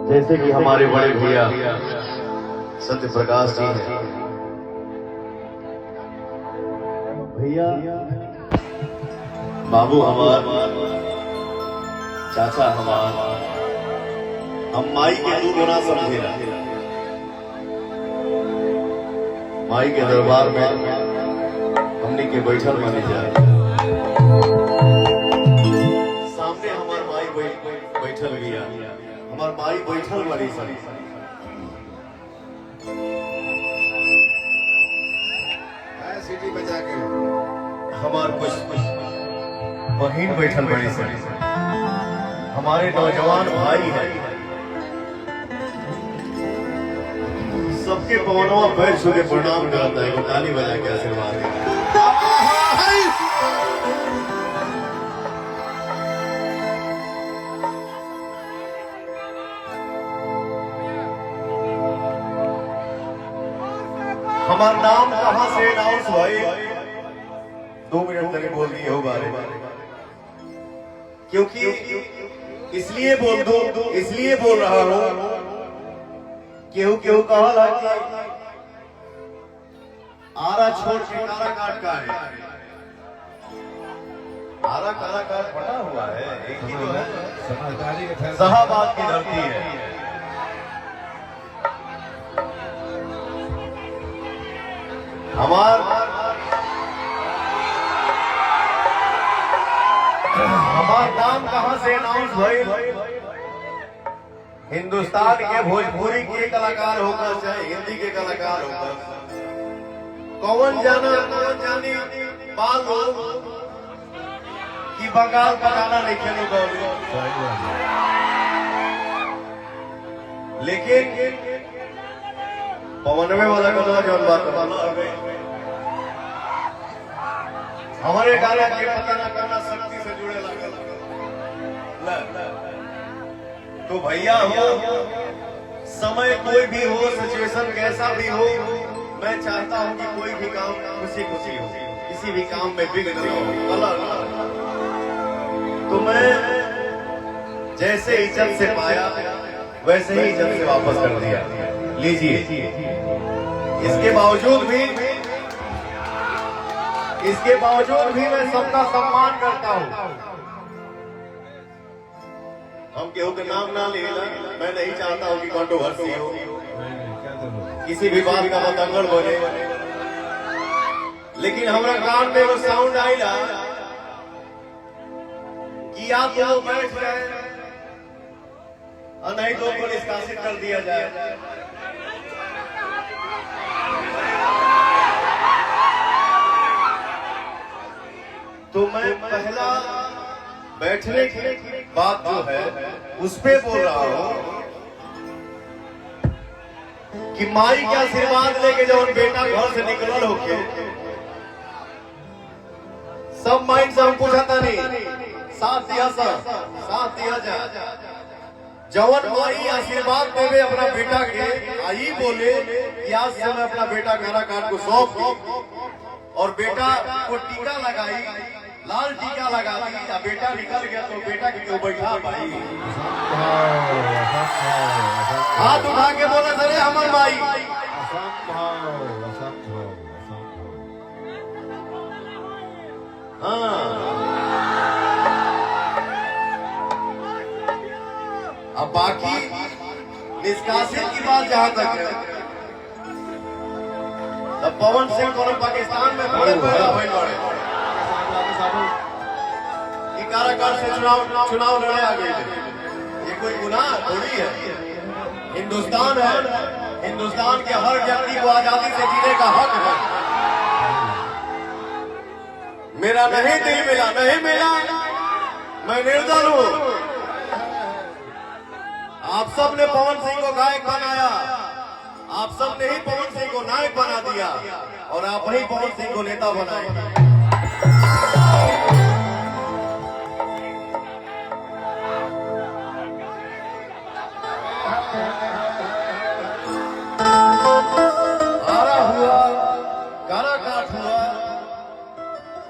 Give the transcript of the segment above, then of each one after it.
जैसे कि हमारे बड़े भैया सत्य प्रकाश जी हैं, भैया बाबू हमार, चाचा हमार, हम माई के दू गुना समझेला। माई के दरबार में हमने के बैठल मानी जाए, सामने हमार माई बैठल गया, हमार माई बैठल बड़ी सही सिटी बजा के हमार कुछ बहन बैठल बड़ी सही, हमारे नौजवान भाई हैं, सबके पवनों पैर छू के प्रणाम करता है, ताली बजा के आशीर्वाद देता है। हमारा नाम कहां से अनाउंस भाई 2 मिनट तक बोल दिए हो बारे क्योंकि इसलिए बोल रहा हूं, केहू केहू कहा आरा छोड़ के काला काट का है, आरा काला काट बना हुआ है, एक ही तो है, शाहबाद की धरती है। हमार नाम कहां से अनाउंस भइल, हिंदुस्तान के भोजपुरी के कलाकार होकर चाहे हिंदी के कलाकार होकर, कौन जानी बाल लोग कि बंगाल का गाना नहीं खेलो गौरी, लेकिन पवनवे वाला गाना जो बात हमारे गाना के पता न करना शक्ति से जुड़े लगे तो भैया हो, समय कोई भी हो, सिचुएशन कैसा भी हो, मैं चाहता हूं कि कोई भी काम खुशी खुशी हो, किसी भी काम में विघ्न नहीं हो। तो मैं जैसे इज्जत से पाया वैसे ही इज्जत से वापस कर दिया, लीजिए। इसके बावजूद भी मैं सबका सम्मान करता हूं। हम केहू के नाम ना लेना, मैं नहीं चाहता हूं कि कंट्रोवर्सी हो, किसी भी बात का मतंगड़ बने, लेकिन हमारा कान में वो साउंड आईला कि आप लोग बैठ गए और नहीं तो निष्कासित कर दिया जाए। तो मैं पहला बैठने की बात जो है उस पे बोल रहा हूं कि माई का आशीर्वाद लेके जब बेटा घर से निकलल होके सब माइंड से हम पूछा था नहीं, साथ दिया जा जवन माई आशीर्वाद देवे अपना बेटा के, आई बोले कि आज से मैं अपना बेटा काला काट को सौंप और बेटा को टीका लगाई, लाल टीका लगा दी, बेटा निकल गया तो बेटा की क्यों बैठा भाई, हाथ उठा के बोला सर हमर माई, अब बाकी निष्कासित की बात जहां तक है, तब पवन सिंह को पाकिस्तान में बड़े कारागार से चुनाव लड़े आ गए थे, ये कोई गुनाह थोड़ी है। हिंदुस्तान है, हिंदुस्तान के हर व्यक्ति को आजादी से जीने का हक है। मेरा नहीं दिल मिला, मैं निर्दल हूं। आप सब ने पवन सिंह को गायक बनाया, आप सब ने ही पवन सिंह को नायक बना दिया और आप ही पवन सिंह को नेता बनाए।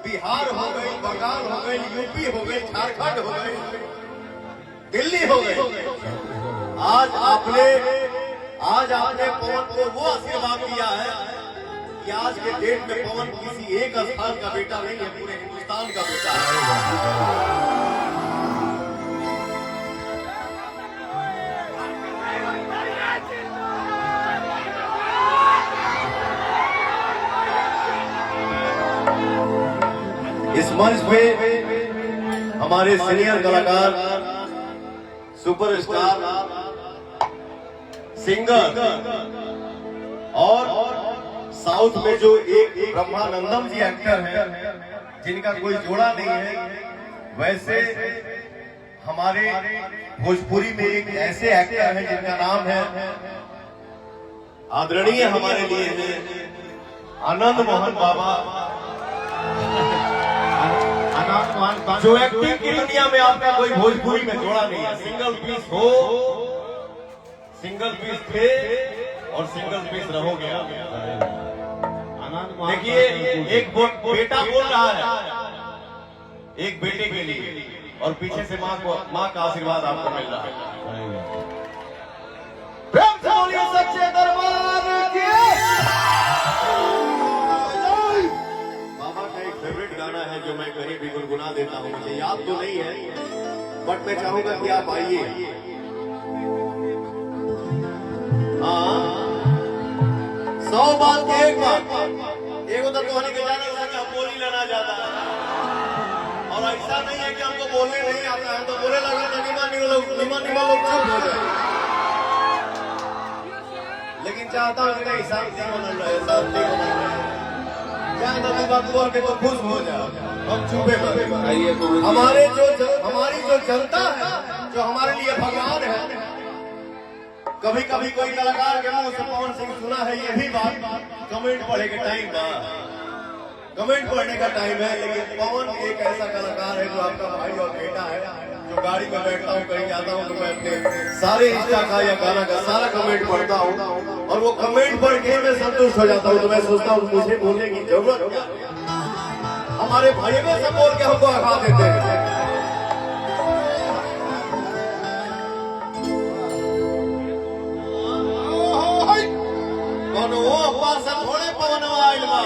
बिहार हो गई, बंगाल हो गई, यूपी हो गई, झारखंड हो गई, दिल्ली हो गई। आज आपने पवन को वो आशीर्वाद दिया है कि आज के डेट में पवन किसी एक स्थान का बेटा नहीं है, पूरे हिंदुस्तान का बेटा है। इस मंच पे हमारे सीनियर कलाकार, सुपरस्टार सिंगर और साउथ में जो एक ब्रह्मानंदम जी एक्टर हैं जिनका कोई जोड़ा नहीं है, वैसे हमारे भोजपुरी में एक ऐसे एक्टर हैं जिनका नाम है आदरणीय हमारे लिए है आनंद मोहन बाबा, जो एक्टिंग की दुनिया में आपका कोई भोजपुरी में जोड़ा नहीं है। सिंगल पीस हो, सिंगल पीस थे और सिंगल पीस रहोगे। देखिए एक बेटा बोल रहा है एक बेटे के लिए और पीछे से माँ का आशीर्वाद आपको मिल रहा है। प्रेम से बोलिए सच्चे दरबार की। फेवरेट गाना है जो मैं कहीं भी गुनगुना देता हूँ, मुझे याद तो नहीं है बट मैं चाहूंगा कि आप आइए। हाँ 100 बात की एक बात, एगो तो होने के जाना था कि हम बोली लेना जाता है और ऐसा नहीं है कि हमको बोलने नहीं आता है तो बोले लगा तो निमन लोग चुप हो जाए, लेकिन चाहता हूँ कि हिसाब नहीं बनल रहे, सब नहीं बनल रहे, बात बोल के तो खुश हो जाओ, हम चुपे हमारी जो जनता है, जो हमारे लिए भगवान है। कभी कभी कोई कलाकार के मुंह से पवन सिंह सुना है ये भी बात, कमेंट पढ़े के टाइम बा, कमेंट पढ़ने का टाइम है, लेकिन पवन एक ऐसा कलाकार है जो आपका भाई और बेटा है। जो गाड़ी में बैठता हूँ कहीं जाता हूँ तो मैं अपने सारे इंस्टा का या गाना का सारा कमेंट पढ़ता हूँ और वो कमेंट पढ़ के मैं संतुष्ट हो जाता हूँ। तो मैं सोचता हूँ मुझे बोलने की जरूरत क्या, हमारे भाई में सब बोल के हमको आगा देते हैं। वो अब्बा से थोड़े पवन आयल बा,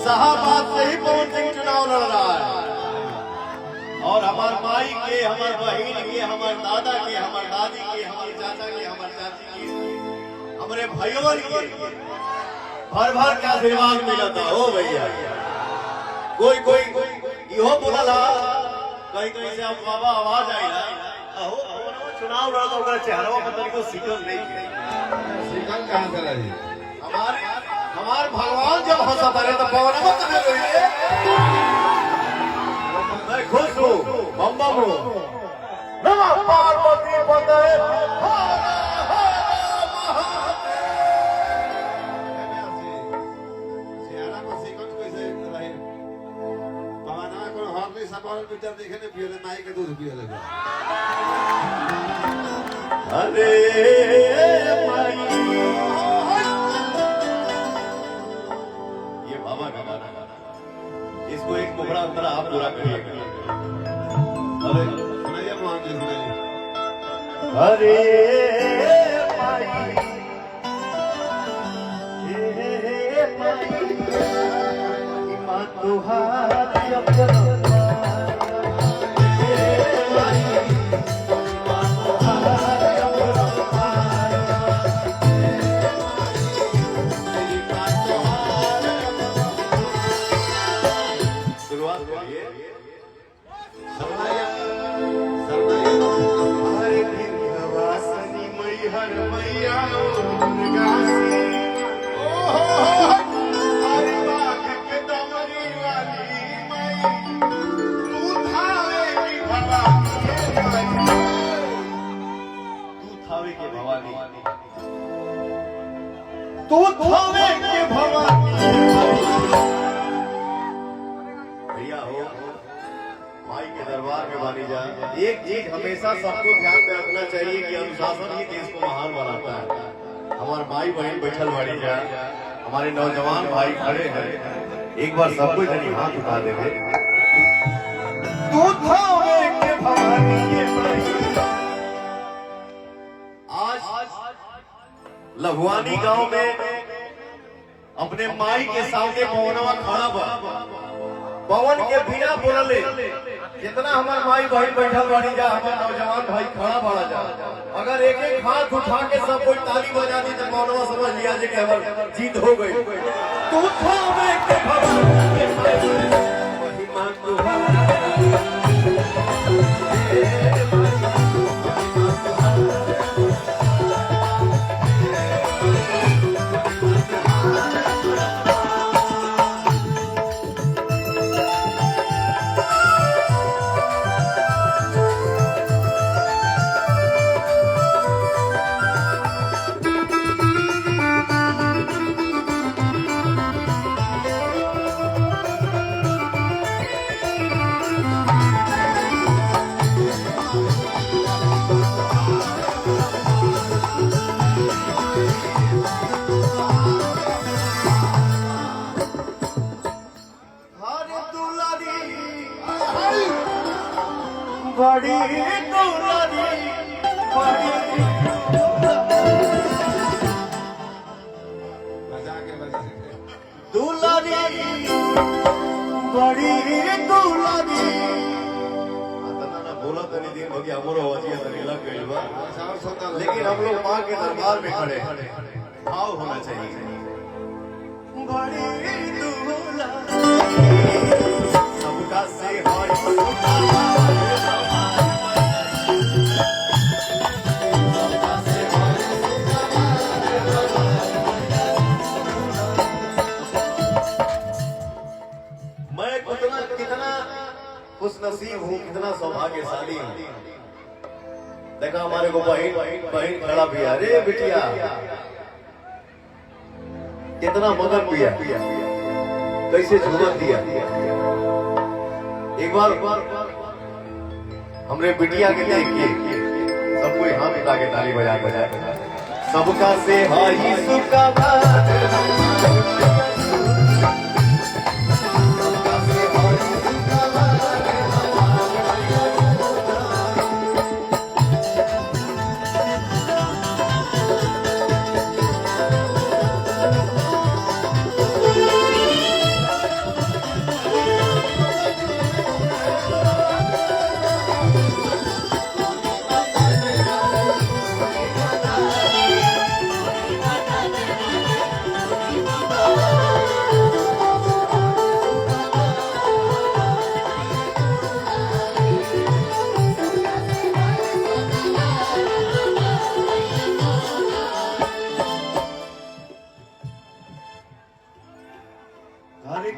साहबाद से ही पवन सिंह चुनाव लड़ रहा है और हमार माई के, हमार बहन के, हमार दादा के, हमार दादी के, हमारे चाचा के, हमारे चाची के, हमारे भाइयों के भर भर क्या आशीर्वाद मिला था। हो भैया कोई इहो बोला कहीं कहीं से आप बाबा आवाज आई ना चुनाव लड़ा तो चेहरा पता को सिकल नहीं किया, सिकल कहाँ से लगी? हमारे भगवान जब हंसा पड़े तो पवन मैं खुश हूँ, बम बम हूँ। नमः पार्वती पते चेहरा को सिकल कैसे रहे? पवना को हॉर्ली सवाल पिक्चर देखे ने पियो नाई के दूध पियो लगे। अरे भाई ये बाबा का गाना, इसको एक मुखड़ा अंतरा आप पूरा करिएगा। अरे सुनाइए मान जी सुनाइए। अरे भाई मां तुहारी अपना तू थावे के भवानी भैया हो माई के दरबार में मानी जाए। एक चीज हमेशा सबको ध्यान में रखना चाहिए कि अनुशासन ही देश को महान बनाता है। हमारे भाई बहन बैठल बाड़ी जाए, हमारे नौजवान भाई खड़े हैं, एक बार सबको जनी हाथ उठा देंगे। तू थावे के भवानी भगवानी गांव में अपने माई के सामने पवनवा खड़ा बा। पवन के बिना बोलले जितना हमार माई बहन बैठल बाड़ी जा, हमार नौजवान भाई खड़ा बड़ा जा, अगर एक एक हाथ उठा के सब कोई ताली बजा दी तो पवनवा समझ लिया जे कि हमार जीत हो गई। तू थामे के भगवान के महिमा तुहारा बड़ी दुलारी बड़ी दुलारी बड़ी दुलारी अतना ना बोला तनी दिन हो गया, हमरो आवाज़ तनी लग गई बा, लेकिन हम लोग मां के दरबार में खड़े भाव होना चाहिए। बड़ी दुलारी सबका से खुश नसीब हूँ, कितना सौभाग्यशाली हूँ। देखा हमारे को बहन खड़ा पिया, अरे बिटिया कितना मगन पिया, कैसे झुमक दिया। एक बार हमने बिटिया के देख के सब कोई हाथ उठा के ताली बजा सबका से हाई सुखा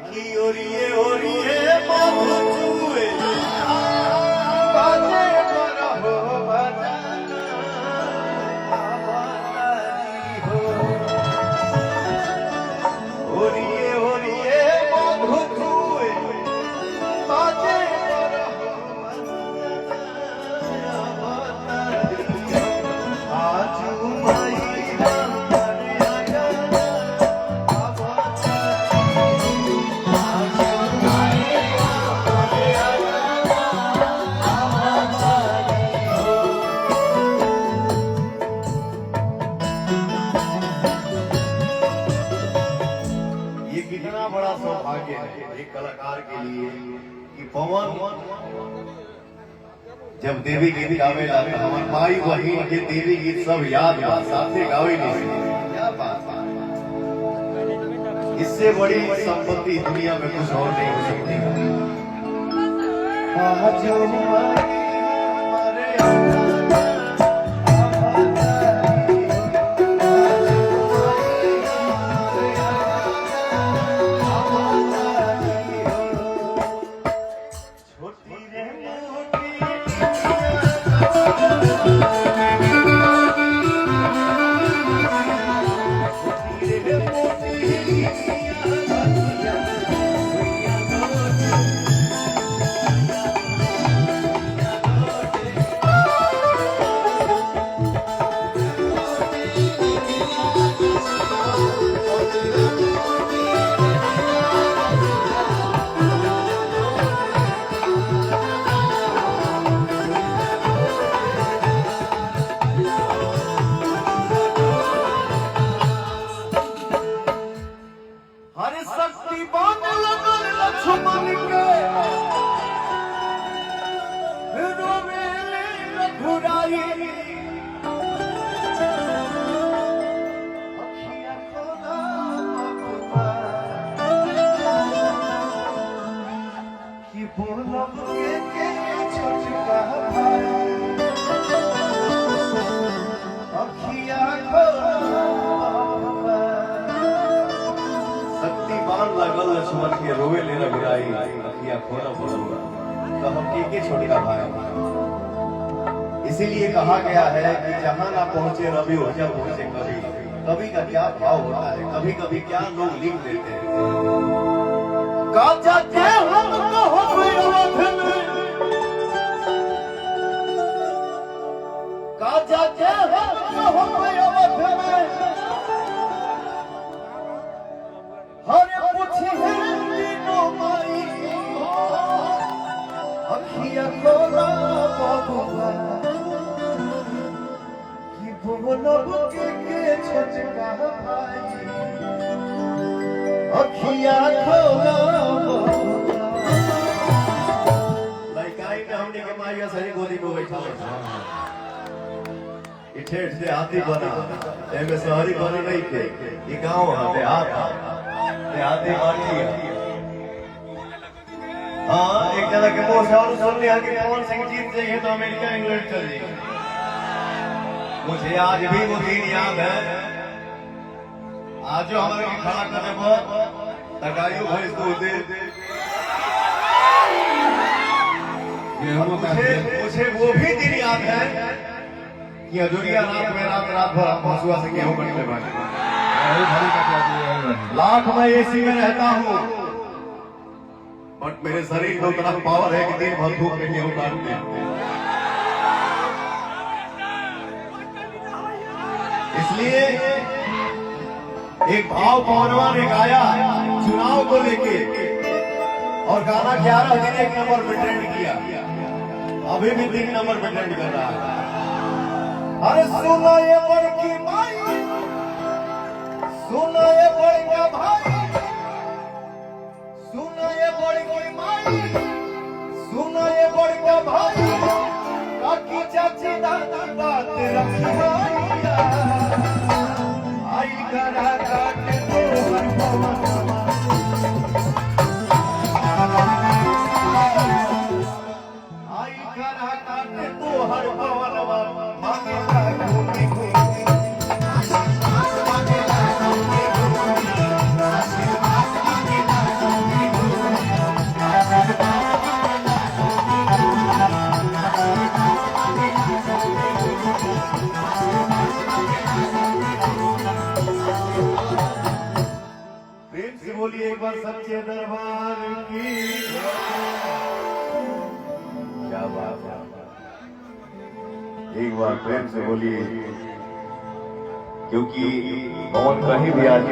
की ओरिए चुए बाजे हो बजाना हो ओरिए चुए बाजे आज कितना बड़ा सौभाग्य है एक कलाकार के लिए कि पवन जब देवी गीत गावे लागे हमार माई बहन के देवी गीत सब याद बा, साथे गावे नहीं। क्या बात है, इससे बड़ी संपत्ति दुनिया में कुछ और नहीं हो सकती। भाई अखियां खोला बाबा कि बोलब के छोटका भाई अखियां खोला बाबा शक्ति बाण लागल लक्ष्मण के रोवे लेना बुराई अखियां खोला बोलूंगा तो हम के छोटका भाई। इसीलिए कहा गया है कि जहां ना पहुंचे रवि हो जब पहुंचे कवि। कवि का क्या भाव होता है, कभी कभी क्या लोग लिख देते हैं काजा के हमको हो अवध में काजा के हमको हो अवध में हरे पूछी है तीनों माई अखियां खोला बाबूआ कि बोलब के छोटका भाई अखियां खोला लइकाई में हमने के माइया सही गोदी में बैठा ये ठेठ से हाथी बना एमे शहरी बनी नहीं थे ये गांव है देहाती माटी है। हाँ एक जगह के वो शाहरुख सुन लिया कि कौन सिंह जीत जाइए तो अमेरिका इंग्लैंड चल जाएगी। मुझे आज भी वो दिन याद है आज जो हमारे की खड़ा करने पर तकारियों भैंस को दे मुझे वो भी दिन याद है कि अजूरिया रात में रात भर पशुआ से गेहूं कटने वाले लाख में एसी में रहता हूँ बट मेरे शरीर को इतना पावर है कि दिन भर धूप में गेहूं काटते हैं। इसलिए एक भाव पवनवा ने गाया चुनाव को लेके और गाना 11 दिन 1 नंबर पे ट्रेंड किया अभी भी 3 नंबर पे ट्रेंड कर रहा है। अरे सुना ये बड़की माई सुना ये बड़का भाई सुना ये बड़की माई सुना ये बड़का भाई काकी चाची दादा बात रखी माइया आई करा काटे तो हर पवन आई करा काटे तो हर पवन मांगे घूमी घूमी प्रेम से बोलिए एक बार सच्चे दरबार की क्या बात है। एक बार प्रेम से बोलिए क्योंकि कौन कहीं भी आज